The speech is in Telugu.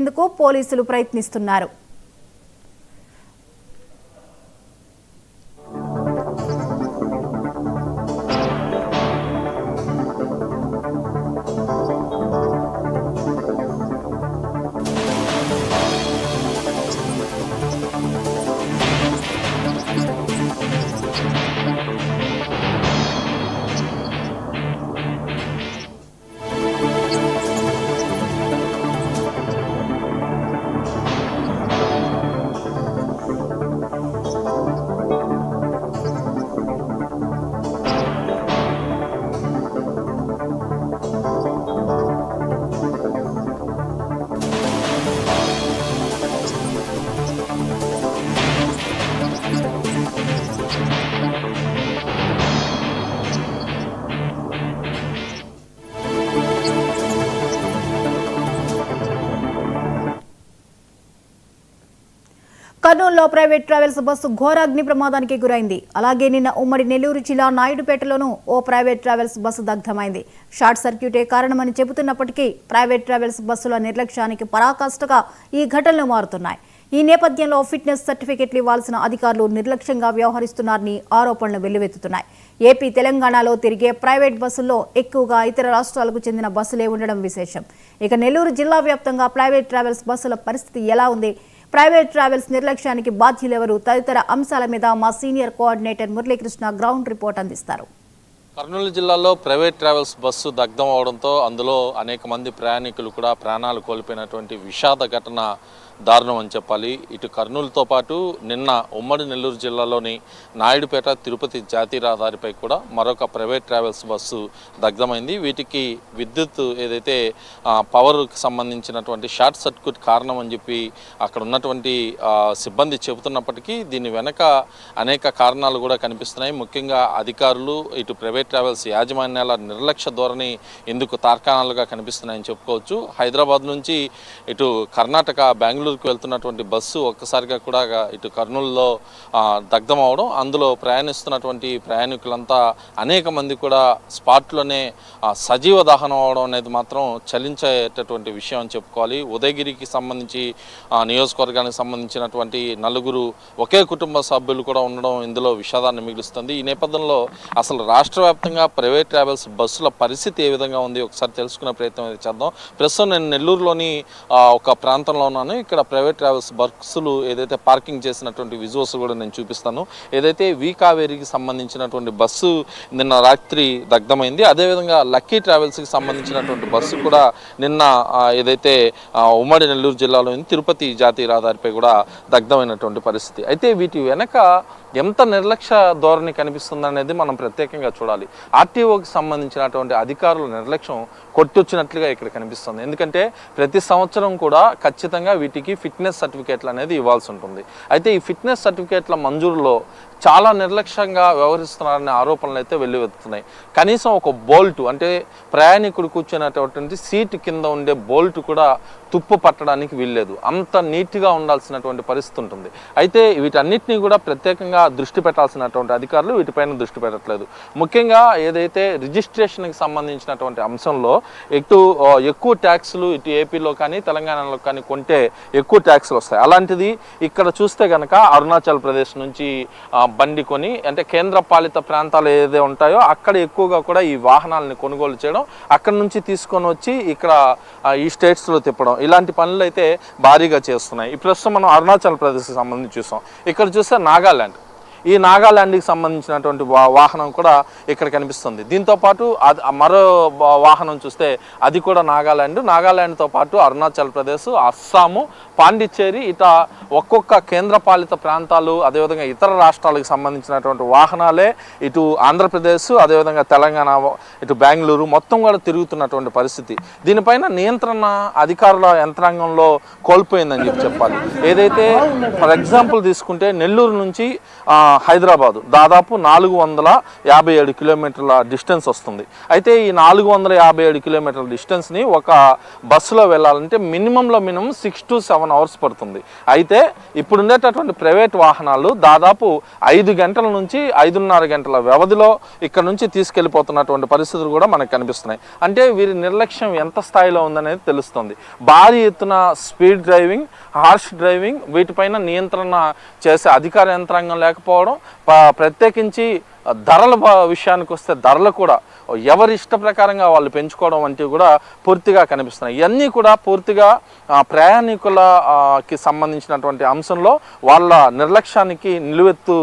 ఇందుకు పోలీసులు ప్రయత్నిస్తున్నారు. కర్నూలులో ప్రైవేట్ ట్రావెల్స్ బస్సు ఘోర అగ్ని ప్రమాదానికి గురైంది. అలాగే నిన్న ఉమ్మడి నెల్లూరు జిల్లా నాయుడుపేటలోనూ ఓ ప్రైవేట్ ట్రావెల్స్ బస్సు దగ్ధమైంది. షార్ట్ సర్క్యూటే కారణమని చెబుతున్నప్పటికీ ప్రైవేట్ ట్రావెల్స్ బస్సుల నిర్లక్ష్యానికి పరాకాష్ఠగా ఈ ఘటనలు మారుతున్నాయి. ఈ నేపథ్యంలో ఫిట్నెస్ సర్టిఫికెట్లు ఇవ్వాల్సిన అధికారులు నిర్లక్ష్యంగా వ్యవహరిస్తున్నారని ఆరోపణలు వెల్లువెత్తుతున్నాయి. ఏపీ, తెలంగాణలో తిరిగే ప్రైవేట్ బస్సుల్లో ఎక్కువగా ఇతర రాష్ట్రాలకు చెందిన బస్సులే ఉండడం విశేషం. ఇక నెల్లూరు జిల్లా వ్యాప్తంగా ప్రైవేట్ ట్రావెల్స్ బస్సుల పరిస్థితి ఎలా ఉంది, ప్రైవేట్ ట్రావెల్స్ నిర్లక్ష్యానికి బాధ్యులెవరు తదితర అంశాల మీద మా senior coordinator Muralikrishna ground report అందిస్తారు. కర్నూలు జిల్లాలో ప్రైవేట్ ట్రావెల్స్ బస్సు దగ్ధం అవడంతో అందులో అనేక మంది ప్రయాణికులు కూడా ప్రాణాలు కోల్పోయినటువంటి విషాద ఘటన దారుణం అని చెప్పాలి. ఇటు కర్నూలుతో పాటు నిన్న ఉమ్మడి నెల్లూరు జిల్లాలోని నాయుడుపేట తిరుపతి జాతీయ రహదారిపై కూడా మరొక ప్రైవేట్ ట్రావెల్స్ బస్సు దగ్ధమైంది. వీటికి విద్యుత్ ఏదైతే పవర్కి సంబంధించినటువంటి షార్ట్ సర్క్యూట్ కారణం అని చెప్పి అక్కడ ఉన్నటువంటి సిబ్బంది చెబుతున్నప్పటికీ దీని వెనక అనేక కారణాలు కూడా కనిపిస్తున్నాయి. ముఖ్యంగా అధికారులు, ఇటు ప్రైవేట్ ట్రావెల్స్ యాజమాన్యాల నిర్లక్ష్య ధోరణి ఇందుకు తార్కాణాలుగా కనిపిస్తున్నాయని చెప్పుకోవచ్చు. హైదరాబాద్ నుంచి ఇటు కర్ణాటక, బెంగళూరుకు వెళ్తున్నటువంటి బస్సు ఒక్కసారిగా కూడా ఇటు కర్నూలులో దగ్ధం అవడం, అందులో ప్రయాణిస్తున్నటువంటి ప్రయాణికులంతా అనేక మంది కూడా స్పాట్లోనే సజీవ దహనం అవడం అనేది మాత్రం చలించేటటువంటి విషయం అని చెప్పుకోవాలి. ఉదయగిరికి సంబంధించి నియోజకవర్గానికి సంబంధించినటువంటి నలుగురు ఒకే కుటుంబ సభ్యులు కూడా ఉండడం ఇందులో విషాదాన్ని మిగులుస్తుంది. ఈ నేపథ్యంలో అసలు రాష్ట్ర వ్యాప్తంగా ప్రైవేట్ ట్రావెల్స్ బస్సుల పరిస్థితి ఏ విధంగా ఉంది ఒకసారి తెలుసుకునే ప్రయత్నం అయితే చేద్దాం. ప్రస్తుతం నేను నెల్లూరులోని ఒక ప్రాంతంలో ఉన్నాను. ఇక్కడ ప్రైవేట్ ట్రావెల్స్ బస్సులు ఏదైతే పార్కింగ్ చేసినటువంటి విజువల్స్ కూడా నేను చూపిస్తాను. ఏదైతే వి కావేరికి సంబంధించినటువంటి బస్సు నిన్న రాత్రి దగ్ధమైంది. అదేవిధంగా లక్కీ ట్రావెల్స్కి సంబంధించినటువంటి బస్సు కూడా నిన్న ఏదైతే ఉమ్మడి నెల్లూరు జిల్లాలో తిరుపతి జాతీయ రహదారిపై కూడా దగ్ధమైనటువంటి పరిస్థితి. అయితే వీటి వెనక ఎంత నిర్లక్ష్య ధోరణి కనిపిస్తుందనేది మనం ప్రత్యేకంగా చూడాలి. ఆర్టీఓకి సంబంధించినటువంటి అధికారుల నిర్లక్ష్యం కొట్టొచ్చినట్లుగా ఇక్కడ కనిపిస్తుంది. ఎందుకంటే ప్రతి సంవత్సరం కూడా ఖచ్చితంగా వీటికి ఫిట్నెస్ సర్టిఫికేట్లు అనేది ఇవ్వాల్సి ఉంటుంది. అయితే ఈ ఫిట్నెస్ సర్టిఫికేట్ల మంజూరులో చాలా నిర్లక్ష్యంగా వ్యవహరిస్తున్నారనే ఆరోపణలు అయితే వెల్లువెత్తుతున్నాయి. కనీసం ఒక బోల్టు, అంటే ప్రయాణికుడు కూర్చున్నటువంటి సీటు కింద ఉండే బోల్టు కూడా తుప్పు పట్టడానికి వీల్లేదు. అంత నీట్గా ఉండాల్సినటువంటి పరిస్థితి ఉంటుంది. అయితే వీటన్నిటినీ కూడా ప్రత్యేకంగా దృష్టి పెట్టాల్సినటువంటి అధికారులు వీటిపైన దృష్టి పెట్టట్లేదు. ముఖ్యంగా ఏదైతే రిజిస్ట్రేషన్కి సంబంధించినటువంటి అంశంలో ఎక్కువ ట్యాక్సులు ఇటు ఏపీలో కానీ తెలంగాణలో కానీ కొంటే ఎక్కువ ట్యాక్సులు వస్తాయి. అలాంటిది ఇక్కడ చూస్తే కనుక అరుణాచల్ ప్రదేశ్ నుంచి బండి కొని, అంటే కేంద్ర పాలిత ప్రాంతాలు ఏదైతే ఉంటాయో అక్కడ ఎక్కువగా కూడా ఈ వాహనాలని కొనుగోలు చేయడం, అక్కడ నుంచి తీసుకొని వచ్చి ఇక్కడ ఈ స్టేట్స్లో తిప్పడం, ఇలాంటి పనులు అయితే భారీగా చేస్తున్నాయి. ఈ ప్రస్తుతం మనం అరుణాచల్ ప్రదేశ్కి సంబంధించి చూసాం. ఇక్కడ చూస్తే నాగాల్యాండ్, ఈ నాగాల్యాండ్కి సంబంధించినటువంటి వాహనం కూడా ఇక్కడ కనిపిస్తుంది. దీంతోపాటు మరో వాహనం చూస్తే అది కూడా నాగాల్యాండ్తో పాటు అరుణాచల్ ప్రదేశ్, అస్సాము, పాండిచ్చేరి, ఇట ఒక్కొక్క కేంద్రపాలిత ప్రాంతాలు, అదేవిధంగా ఇతర రాష్ట్రాలకు సంబంధించినటువంటి వాహనాలే ఇటు ఆంధ్రప్రదేశ్, అదేవిధంగా తెలంగాణ, ఇటు బెంగళూరు మొత్తం కూడా తిరుగుతున్నటువంటి పరిస్థితి. దీనిపైన నియంత్రణ అధికారుల యంత్రాంగంలో కోల్పోయిందని చెప్పాలి. ఏదైతే ఫర్ ఎగ్జాంపుల్ తీసుకుంటే నెల్లూరు నుంచి హైదరాబాదు దాదాపు 457 కిలోమీటర్ల డిస్టెన్స్ వస్తుంది. అయితే ఈ 457 కిలోమీటర్ల డిస్టెన్స్ని ఒక బస్సులో వెళ్ళాలంటే మినిమంలో మినిమం 6 to 7 అవర్స్ పడుతుంది. అయితే ఇప్పుడు ఉండేటటువంటి ప్రైవేట్ వాహనాలు దాదాపు 5 గంటల నుంచి 5.5 గంటల వ్యవధిలో ఇక్కడ నుంచి తీసుకెళ్ళిపోతున్నటువంటి పరిస్థితులు కూడా మనకు కనిపిస్తున్నాయి. అంటే వీరి నిర్లక్ష్యం ఎంత స్థాయిలో ఉందనేది తెలుస్తుంది. భారీ ఎత్తున స్పీడ్ డ్రైవింగ్, హార్ష్ డ్రైవింగ్, వీటిపైన నియంత్రణ చేసే అధికార యంత్రాంగం లేకపోవడం, ప్రత్యేకించి ధరల విషయానికి వస్తే ధరలు కూడా ఎవరి ఇష్ట ప్రకారంగా వాళ్ళు పెంచుకోవడం వంటివి కూడా పూర్తిగా కనిపిస్తున్నాయి. ఇవన్నీ కూడా పూర్తిగా ప్రయాణికులకి సంబంధించినటువంటి అంశంలో వాళ్ళ నిర్లక్ష్యానికి నిలువెత్తు